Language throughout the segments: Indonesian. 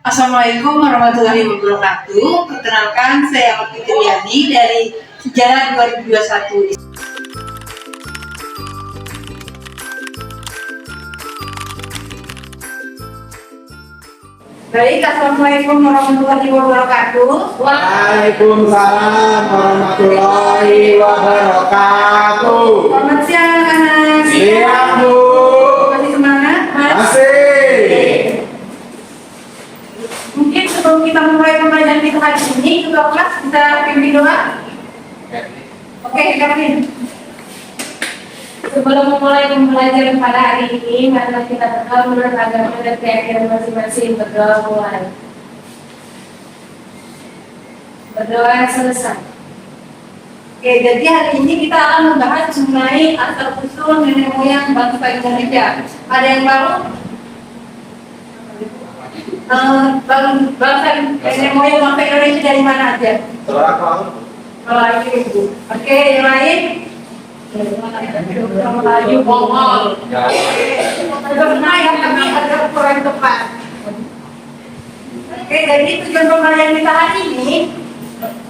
Assalamualaikum warahmatullahi wabarakatuh. Perkenalkan, saya Ahmad Fitriani dari Sejarah 2021. Baik, Assalamualaikum warahmatullahi wabarakatuh. Waalaikumsalam warahmatullahi wabarakatuh. Selamat siang, anak. Siap, Bu. Masih semangat, Mas? Masih. Mungkin sebelum kita mulai pembelajaran kita hari ini, ketua kelas bisa pimpin doa. Oke, pimpin. Sebelum memulai pembelajaran pada hari ini, mari kita berdoa menurut agama dan keyakinan masing-masing. Berdoa mulai. Berdoa selesai. Oke, jadi hari ini kita akan membahas mengenai asal-usul nenek moyang bangsa Indonesia. Ada yang baru? Bangsa nenek moyang bangsa Indonesia dari mana aja? Kalau itu Ibu. Oke, yang lain? Melayu Mongol. Pernah yang kami agak kurang tepat. Oke, jadi tujuan pembelajaran kita hari ini,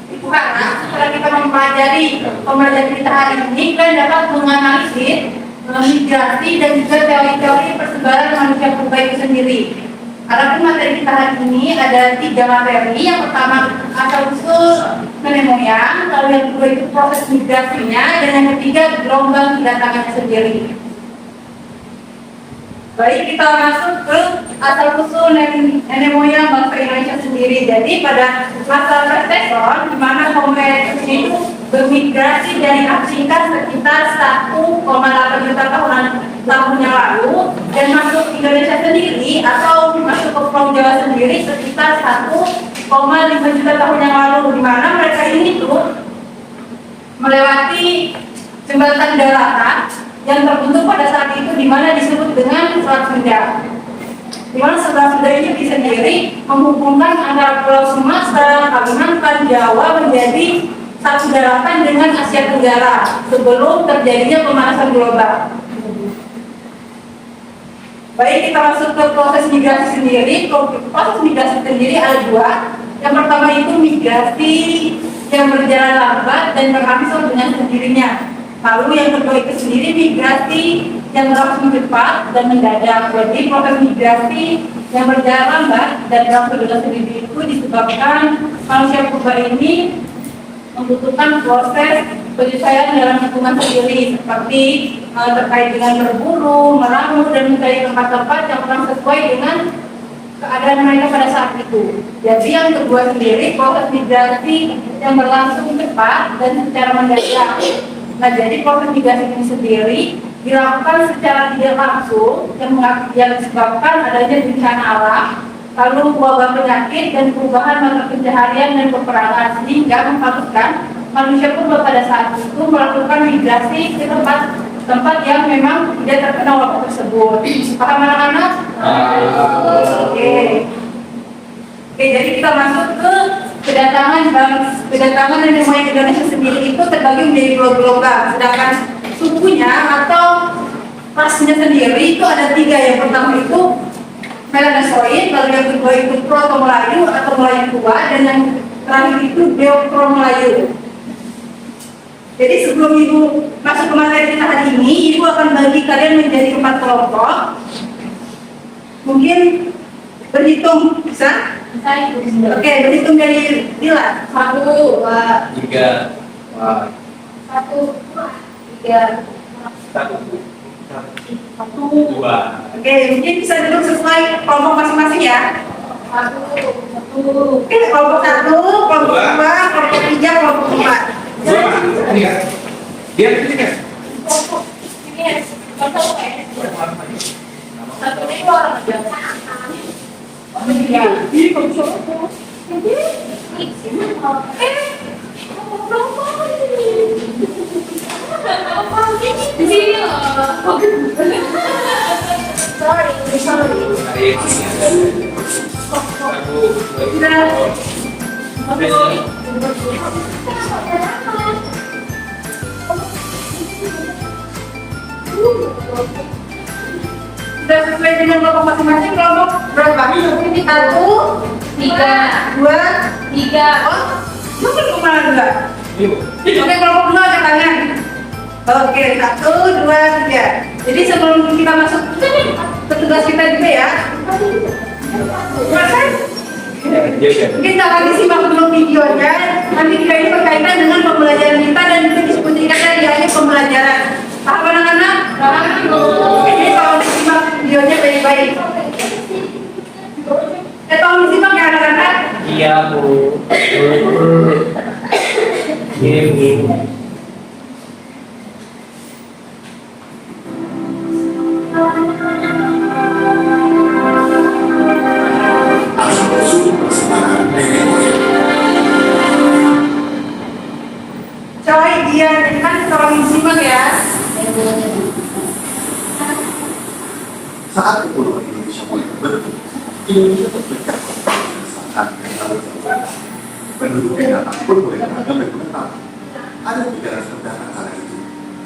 Ibu harap setelah kita mempelajari pembelajaran kita hari ini, kalian dapat menganalisis migrasi dan juga teori-teori persebaran manusia purba itu sendiri. Adapun materi kita hari ini ada 3 materi. Yang pertama asal-usul nenek moyang, lalu yang kedua itu proses migrasinya, dan yang ketiga gelombang kedatangannya sendiri. Baik, kita masuk ke asal-usul nenek moyang bangsa Indonesia sendiri. Jadi pada masa Praseson, di mana Homo erectus itu bermigrasi dari Afrika sekitar 1,8 juta tahun yang lalu dan masuk ke Indonesia sendiri atau masuk ke Pulau Jawa sendiri sekitar 1,5 juta tahun yang lalu, di mana mereka ini tuh melewati jembatan daratan yang terbentuk pada saat itu, di mana disebut dengan Selat Sunda. Di mana Selat Sunda ini sendiri menghubungkan antara Pulau Sumatera, Kalimantan, Jawa menjadi satu daratan dengan Asia Tenggara sebelum terjadinya pemanasan global. Baik, kita masuk ke proses migrasi sendiri. Proses migrasi sendiri ada 2. Yang pertama itu migrasi yang berjalan lambat dan berangsur dengan sendirinya. Lalu yang kedua itu sendiri migrasi yang berlangsung cepat dan mendadak. Jadi proses migrasi yang berjalan lambat dan berangsur dengan sendiri itu disebabkan manusia purba ini membutuhkan proses penyesuaian dalam lingkungan sendiri, seperti terkait dengan berburu, meramu, dan mencari tempat-tempat yang kurang sesuai dengan keadaan mereka pada saat itu. Jadi yang kedua sendiri proses migrasi yang berlangsung cepat dan secara mendadak. Nah, jadi proses migrasi ini sendiri dilakukan secara tidak langsung yang disebabkan adanya bencana alam, lalu wabah penyakit dan perubahan mata pencaharian dan peperangan, sehingga mengharuskan manusia purba pada saat itu melakukan migrasi ke tempat yang memang tidak terkena wabah tersebut. Paham anak-anak? Oke, jadi kita masuk ke kedatangan nenek moyang Indonesia sendiri itu terbagi menjadi 2 gelombang, sedangkan sukunya atau rasnya sendiri itu ada 3. Yang pertama itu Melanesoid, lalu yang kedua itu Proto Melayu atau Melayu tua, dan yang terakhir itu Deokro Melayu. Jadi sebelum Ibu masuk ke materi kita hari ini, Ibu akan bagi kalian menjadi 4 kelompok. Mungkin berhitung bisa? Bisa itu. Oke, berhitung dari Dila. 1, 2, 3. 1, 2, 3. 2. Oke, mungkin bisa duduk sesuai kelompok masing-masing ya. 1. Oke, kelompok 1, kelompok 2, kelompok 3, kelompok 4. Dia ketiga. Ini satu ini orang aja. sudah sesuai dengan kelompok masing-masing. Kelompok berapa? Ini 1, 3, 2, 3. oh, mungkin kemana 2? Oke, kelompok 2 angkat tangan. Oke, 1, 2, 3. Jadi sebelum kita masuk petugas kita juga ya. Masa? Kita lagi simak dulu videonya. Nanti kita ini berkaitan dengan pembelajaran kita dan juga diskusikan tadi akhir pembelajaran. Paham anak-anak? Paham. Jadi tolong disimak videonya baik-baik. Tolong disimak ya anak-anak. Iya Bu. Ini. Coy, dia kan tolong disimak ya. Saat ekonomi Indonesia mulai berbentuk, Indonesia terpecah saat penduduk yang datang pun mulai beragam dan menetap. Ada 3 ras pendatang kala itu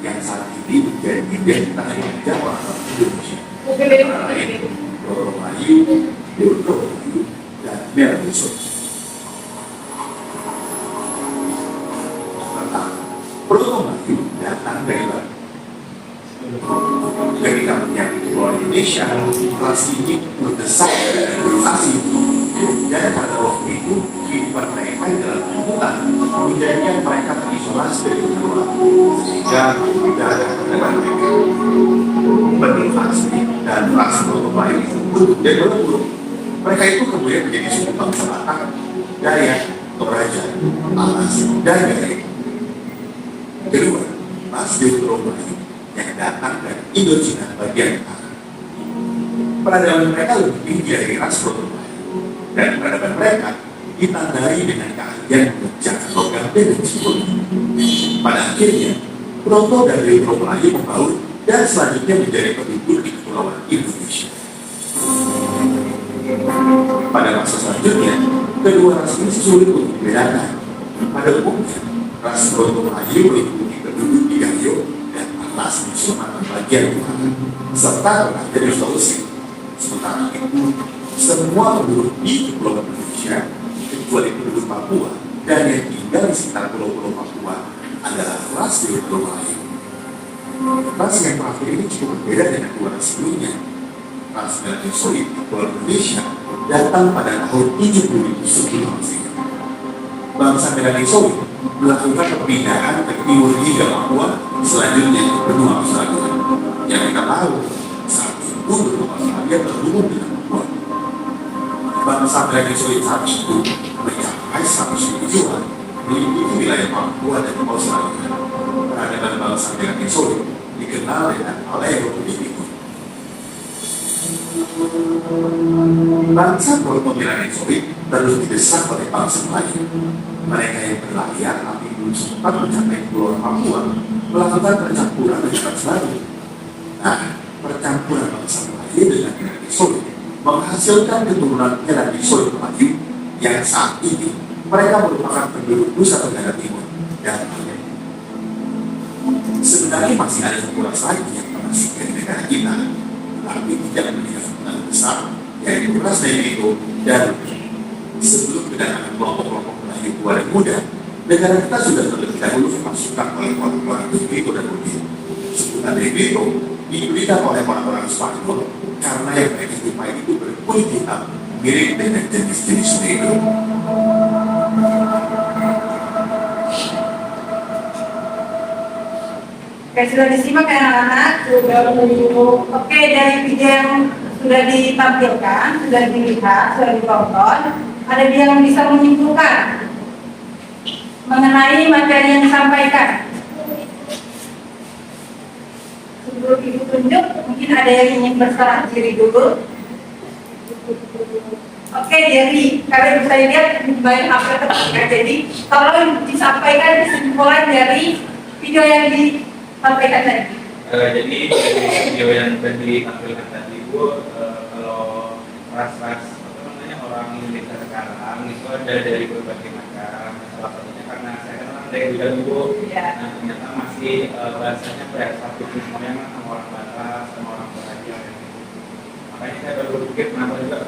yang saat ini menjadi identitas yang Jawa atau Indonesia. Antara lain Roro Melayu, Deuro Melayu, dan Melayu. Pertama, Roro Melayu datang dari Bali. Ketika menyakiti pulau Indonesia, ras ini berdesak dan beroperasi. Dan pada waktu itu, kehidupan mereka dalam hutan menjadikan mereka terisolasi dari dunia, sehingga tidak ada keterangan mereka. Menurut asli dan ras Roro Melayu itu berbentuk dan berburuk. Mereka itu kemudian menjadi suku bangsa Batak, Dayak, Toraja, Alas, dan Gayo. Kedua, ras Roro Melayu yang datang dari Indochina bagian utara. Peradaban mereka lebih tinggi dari ras Roro Melayu, dan peradaban mereka ditandai dengan keahlian mengerjakan logam dan psikologi. Pada akhirnya, Proto dan Roro Melayu membaur dan selanjutnya menjadi penduduk di Kepulauan Indonesia. Pada masa selanjutnya, kedua ras ini sulit untuk dibedakan. Pada umumnya, ras Roro Melayu meliputi penduduk di Gayo dan Atlas di Sumatera bagian utara, serta terakhir di Sulawesi. Sementara itu, semua penduduk di Kepulauan Indonesia, kecuali penduduk Papua dan yang tinggal di sekitar pulau-pulau Papua, adalah ras Roro Melayu. Ras yang terakhir ini cukup berbeda dengan 2 ras sebelumnya. Ras Melanesoid di Kepulauan Indonesia datang pada tahun 70.000 sebelum Masehi. Bangsa Melanesoid melakukan perpindahan ke timur hingga Papua, selanjutnya ke benua Australia. Yang kita tahu, saat itu benua Australia terhubung dengan Papua. Bangsa Melanesoid saat itu mencapai 100.000 jiwa, meliputi wilayah Papua dan Australia. Peradaban bangsa Melanesoid dikenal dengan Paleolitikum. Bangsa Proto Melanesoid terus didesak oleh bangsa Melayu. Mereka yang berlayar tapi belum sempat mencapai Pulau Papua melakukan percampuran dengan bangsa baru. Nah, percampuran bangsa Melayu dengan Melanesoid menghasilkan keturunan Melanesoid Melayu yang saat ini mereka merupakan penduduk Nusa Tenggara Timur dan Aceh. Sebenarnya masih ada 1 ras lagi yang masih di negara kita, tapi tidak memiliki keturunan besar, yaitu ras Dayak dan sebelum kedatangan kelompok-kelompok Melayu tua dan muda, negara kita sudah terlebih dahulu dimasukkan oleh orang-orang Negrito dan Rubio. Sebutan Negrito diberikan oleh orang-orang Spanyol karena yang mereka jumpai itu berkulit hitam, mirip dengan jenis-jenis Negro. Oke, sudah disimak ya anak-anak? Oke, dari video yang sudah ditampilkan, sudah dilihat, sudah ditonton, ada dia yang bisa menyimpulkan mengenai materi yang disampaikan. Sebelum ibu tunjuk, mungkin ada yang ingin berserah diri dulu. Oke, jadi kalian bisa lihat banyak apa yang jadi tolong disampaikan kesimpulan dari video yang disampaikan tadi. Jadi dari video yang tadi ditampilkan tadi Bu, kalau ras-ras orang Indonesia sekarang itu ada dari berbagai macam. Salah satunya karena saya kan orang dari bidang Ibu, nah ternyata masih bahasanya berasal dari semuanya sama orang Batak, sama orang Toraja. Makanya saya baru berpikir kenapa juga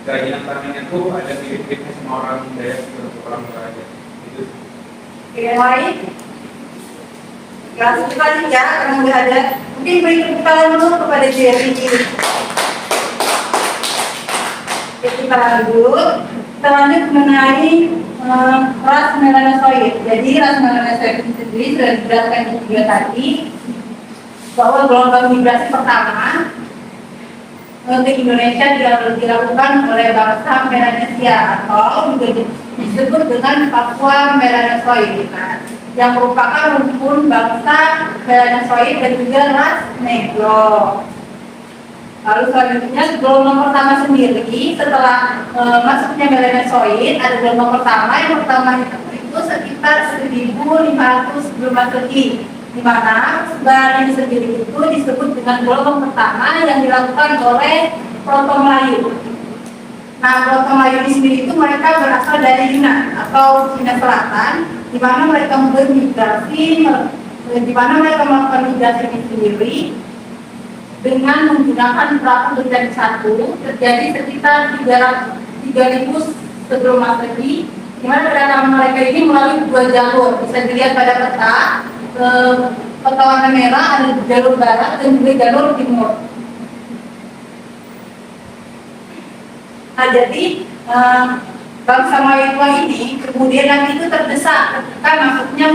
kerajinan tangannya tuh ada mirip-miripnya sama orang Dayak untuk orang Toraja. Itu. Yang lain? Langsung kita aja karena nggak ada. Mungkin beri tepuk tangan dulu kepada Jerry. Oke, kita lanjut. Kita lanjut mengenai ras melanosoid. Jadi ras melanosoid itu sendiri sudah dijelaskan di video tadi bahwa gelombang migrasi pertama untuk Indonesia dilakukan oleh bangsa Melanesia atau juga disebut dengan Papua Melanosoid, yang merupakan rumpun bangsa Melanosoid dan juga ras Negro. Lalu selanjutnya gelombang pertama sendiri setelah masuknya Melanosoid, ada gelombang pertama. Yang pertama itu sekitar 1500 sebelum Masehi, di mana sebaran sendiri itu disebut dengan gelombang pertama yang dilakukan oleh Proto Melayu. Nah, Proto Melayu di sini itu mereka berasal dari Yunan atau Cina Selatan, di mana mereka bermigrasi, di mana mereka melakukan migrasi sendiri dengan menggunakan perahu berjadi satu, terjadi sekitar 3000 sebelum Masehi, di mana kedatangan mereka ini melalui dua jalur. Bisa dilihat pada peta. Peta warna merah ada jalur barat dan juga jalur timur. Nah, jadi bangsa Melayu tua ini kemudian nanti itu terdesak ketika masuknya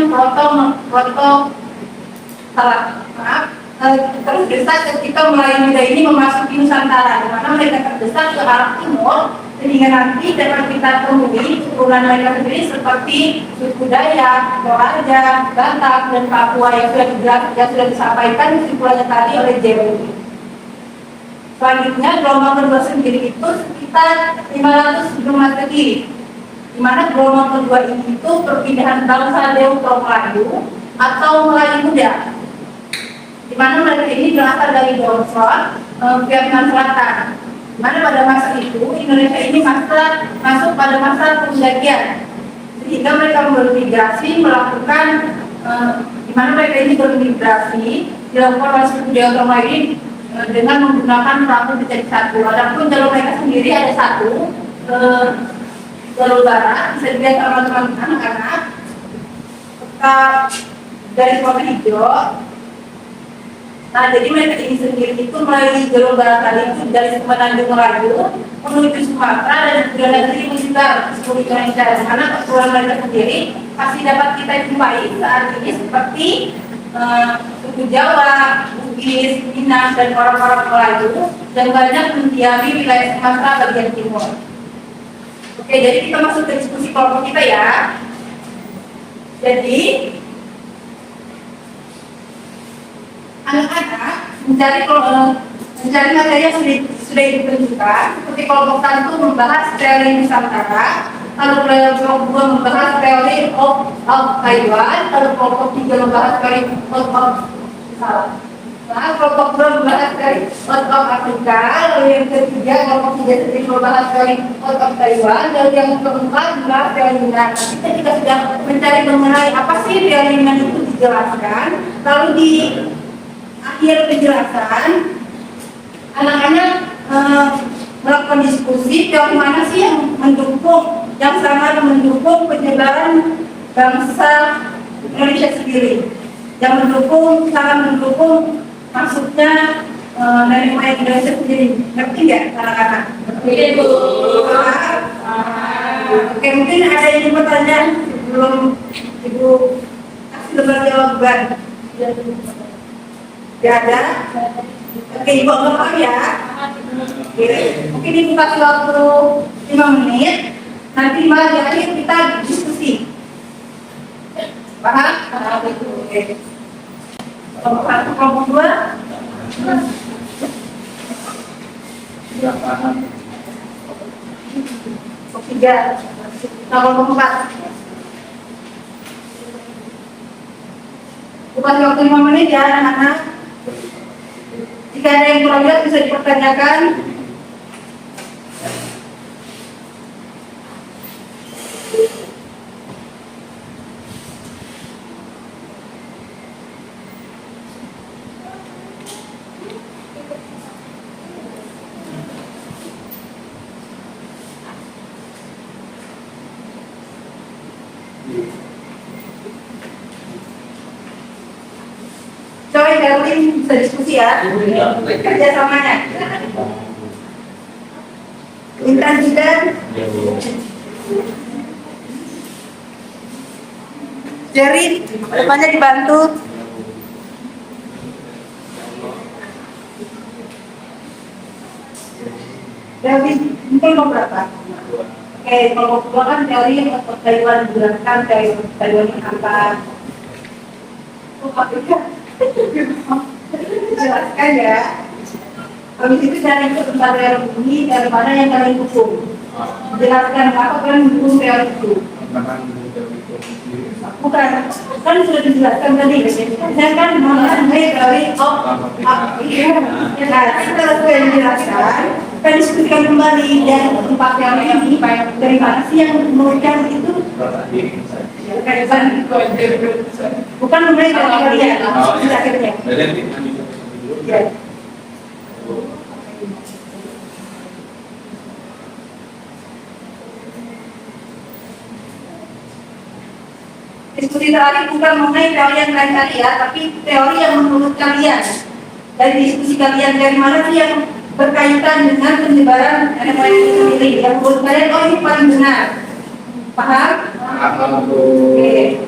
terus desak ketika Melayu muda ini memasuki Nusantara, di mana mereka terdesak ke arah timur, sehingga nanti dapat kita temui keturunan mereka sendiri seperti suku Dayak, Toraja, Batak, dan Papua yang sudah disampaikan kesimpulannya tadi oleh Jerry. Selanjutnya gelombang kedua sendiri itu sekitar 500 sebelum Masehi, di mana gelombang kedua ini itu perpindahan bangsa Deutero Melayu atau Melayu muda, di mana mereka ini berasal dari Dorson, Vietnam Selatan. Di mana pada masa itu Indonesia ini masuk pada masa penjajahan, sehingga mereka bermigrasi melakukan di mana mereka ini bermigrasi dilakukan oleh suku Deutero Melayu dengan menggunakan perahu berjadi satu. Adapun jalur mereka sendiri ada satu, jalur barat. Bisa dilihat teman-teman anak-anak dari warna hijau. Nah, jadi mereka ini sendiri itu melalui jalur barat tadi itu dari Semenanjung Melayu menuju Sumatera dan juga negeri menyebar ke seluruh Indonesia. Karena keturunan mereka sendiri pasti dapat kita jumpai saat ini seperti suku Jawa, Bugis, Minang, dan orang-orang Melayu, dan banyak mendiami wilayah Sumatera bagian timur. Oke, jadi kita masuk ke diskusi kelompok kita ya. Jadi anak-anak mencari materi yang sudah ditentukan, seperti kelompok 1 membahas teori Nusantara, lalu kelompok 2 membahas teori of Taiwan, lalu kelompok 3 membahas teori kelompok 2 membahas teori of Afrika, lalu yang ketiga kelompok 3 sendiri membahas teori of Taiwan, lalu yang keempat membahas teori Yunan. Kita juga sudah mencari mengenai apa sih teori Yunan itu dijelaskan, lalu di akhir penjelasan anak-anak melakukan diskusi teori mana sih yang sangat mendukung penyebaran bangsa Indonesia sendiri, yang sangat mendukung masuknya dari moyang Indonesia sendiri. Ngerti nggak anak-anak? Ngerti, Bu. Oke, mungkin ada yang mau tanya sebelum Ibu kasih lembar jawaban. Tidak ada? Oke, Ibu ngomong ya. Oke, mungkin Ibu kasih waktu 5 menit. Nanti malah di akhir kita diskusi. Paham? Oke. Kelompok 1, kelompok 2. Ya, paham. Kelompok 3. Kelompok 4. Bukan waktu 5 menit ya anak-anak. Jika ada yang kurang jelas bisa dipertanyakan. Coy, Darwin bisa diskusi ya. Kerjasamanya. Intan juga. Jerry, depannya dibantu. Darwin, mungkin mau berapa? Oke, kalau kedua kan teori untuk Taiwan bulatkan, Taiwan yang angkat. Jelaskan ya. Habis itu dari tempat teori ini, dari mana yang kalian dukung? Jelaskan apa kalian mendukung teori itu? Bukan, kan sudah dijelaskan tadi. Saya kan mengenai teori iya. Nah, setelah saya dijelaskan, kita diskusikan kembali dan tempat teori ini dari mana sih yang menurutkan itu? Bukan mengenai teori ya, akhirnya. Ya. Diskusi tadi bukan mengenai teori yang lain tadi ya, tapi teori yang menurut kalian. Dari diskusi kalian, dari mana sih yang berkaitan dengan penyebaran NMI itu sendiri? Yang menurut kalian, oh ini paling benar. Paham? Oke.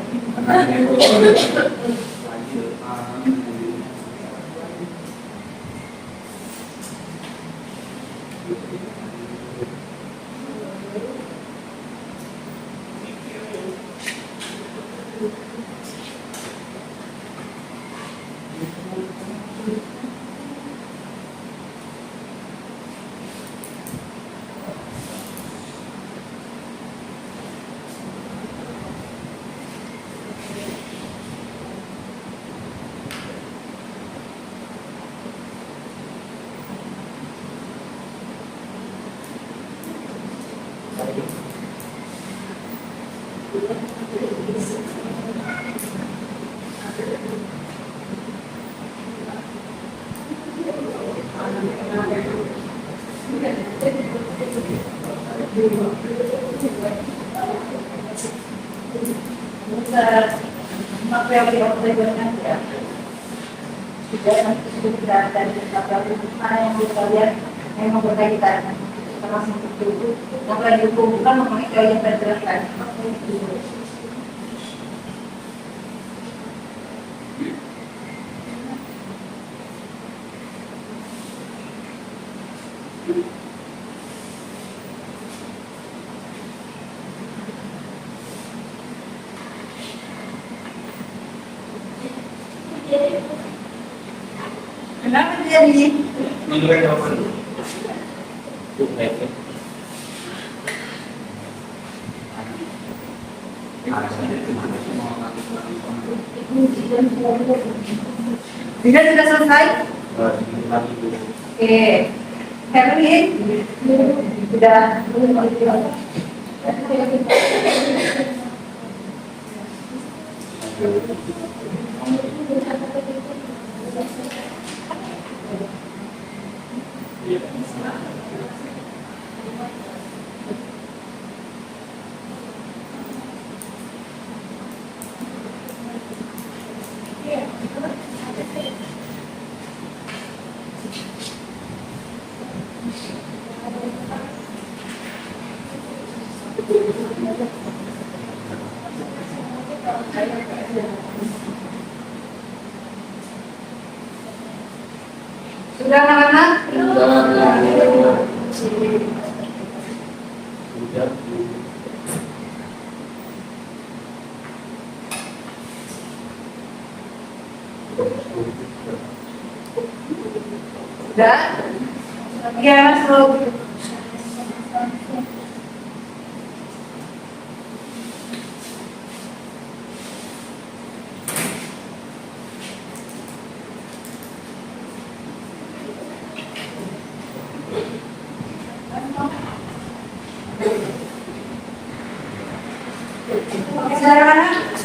Materi yang berikutnya ya. Tidak nanti sudah dari materi mana yang kalian memang berkaitan termasuk itu yang kalian dihubungkan mengenai teori yang saya jelaskan. Kenapa jadi? Menunjukkan jawaban. Tidak sudah selesai? Oke. Kevin? Sudah. Sudah anak-anak? Sudah? Ya, masuk.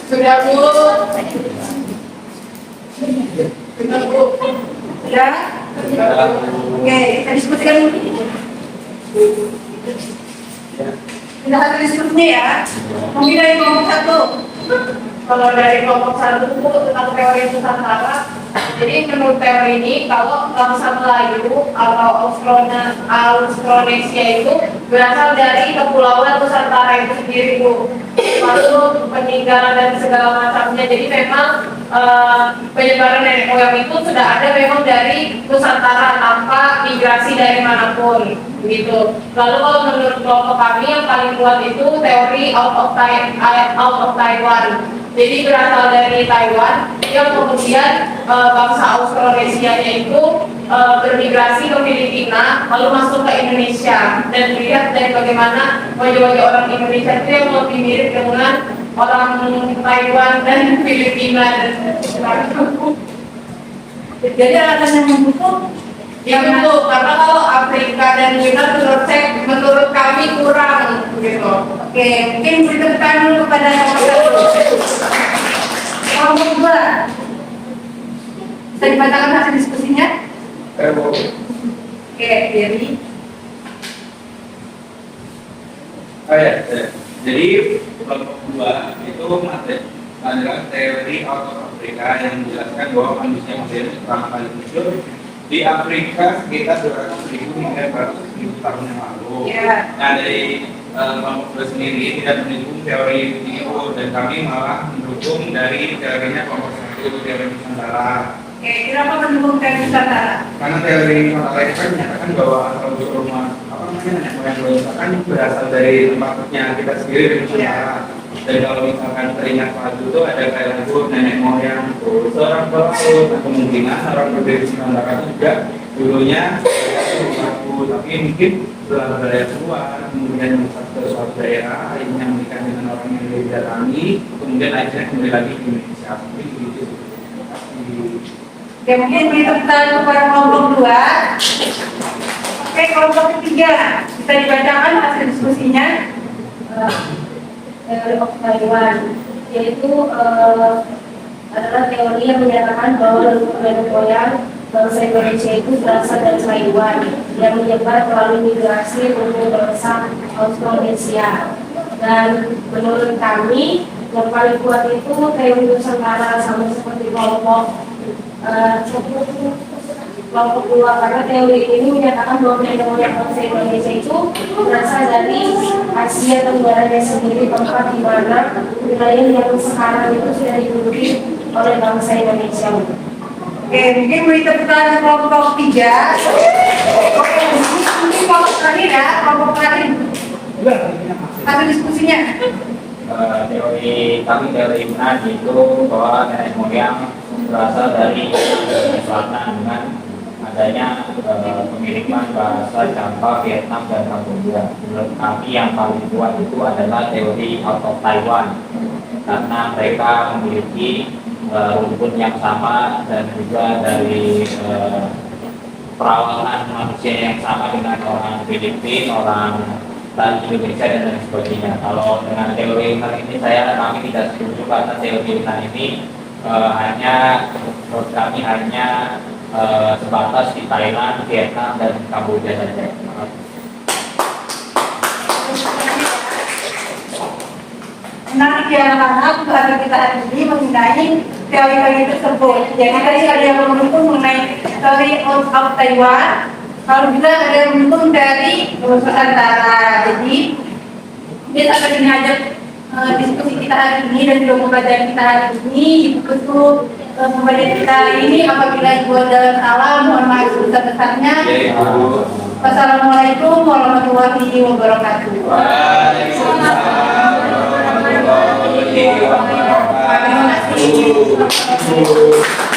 Sudah Bu. Sudah Bu. Sudah? Oke, kita diskusikan. Kita hasil diskusinya ya. Mungkin dari kelompok satu. Kalau dari kelompok satu itu tentang teori Nusantara, jadi menurut teori ini kalau bangsa Melayu atau Austronesia itu berasal dari kepulauan Nusantara itu sendiri Bu. Lalu peninggalan dan segala macamnya. Jadi memang penyebaran nenek moyang itu sudah ada memang dari Nusantara tanpa migrasi dari manapun gitu. Lalu kalau menurut kelompok kami yang paling kuat itu teori out of Taiwan. Jadi berasal dari Taiwan yang kemudian bangsa Austronesia-nya itu bermigrasi ke Filipina lalu masuk ke Indonesia dan dilihat dari bagaimana wajah-wajah orang Indonesia itu yang lebih mirip dengan orang Taiwan dan Filipina dan Jadi alasan yang membutuh yang itu karena kalau Afrika dan China menurut kami kurang gitu. Oke, mungkin beri tepuk tangan dulu kepada nomor satu. Kelompok dua. Bisa dibacakan hasil diskusinya? Oke, jadi Jadi kelompok 2 itu adalah teori out of Afrika yang menjelaskan bahwa manusia modern pertama kali muncul di Afrika sekitar 200.000 hingga 400.000 tahun yang lalu. Ya. Nah dari kelompok 2 sendiri tidak mendukung teori itu dan kami malah mendukung dari teorinya kelompok 1, teori Nusantara. oke, kenapa mendukung teori Nusantara? Karena teori Nusantara itu kan menyatakan bahwa asal usul rumah nenek moyang kita kan berasal dari tempatnya kita sendiri di Nusantara. Dan kalau misalkan teringat lagu itu ada kayak lagu nenek moyang seorang pelaut, nah, kemungkinan orang berdiri di Nusantara itu juga dulunya lagu, tapi mungkin setelah budaya keluar kemudian masuk ke suatu daerah yang menikah dengan orang yang didatangi, kemudian akhirnya kembali lagi ke Indonesia. Mungkin begitu. Oke, mungkin beri tepuk tangan kepada kelompok dua. Oke, kelompok ketiga. Bisa dibacakan hasil diskusinya? Teori of Taiwan, yaitu adalah teori yang menyatakan bahwa nenek moyang bangsa Indonesia itu berasal dari Taiwan yang menyebar melalui migrasi menuju bangsa Austronesia. Dan menurut kami yang paling kuat itu teori Nusantara sama seperti kelompok dua, karena teori ini menyatakan bahwa nenek moyang bangsa Indonesia itu berasal dari Asia Tenggara sendiri, tempat di mana wilayah yang sekarang itu sudah diduduki oleh bangsa Indonesia. Oke, mungkin beri tepuk tangan kelompok tiga. Oke, mungkin kelompok terakhir ya, kelompok terakhir. Hasil diskusinya. Teori Yunani itu bahwa nenek moyang berasal dari selatan dengan adanya pemilikan bahasa Java, Vietnam, dan Kamboja. Menurut kami yang paling kuat itu adalah teori out of Taiwan karena mereka memiliki rumpun yang sama dan juga dari perawakan manusia yang sama dengan orang Filipina, orang Indonesia dan lain sebagainya. Kalau dengan teori Yunan ini kami tidak setuju karena teori Yunan ini menurut kami hanya sebatas di Thailand, Vietnam, dan Kamboja saja. Menarik ya anak-anak, bahasan kita hari ini mengenai teori-teori tersebut. Jadi tadi ada yang mendukung mengenai teori out of Taiwan, lalu juga ada yang mendukung dari Nusantara. Jadi kita akan mengajak diskusi kita hari ini dan juga pembelajaran kita hari ini. Betul pembelajaran kita hari ini apabila ibu ada salah, mohon maaf sebesar-besarnya. Wassalamualaikum warahmatullahi wabarakatuh. Waalaikumsalam warahmatullahi wabarakatuh.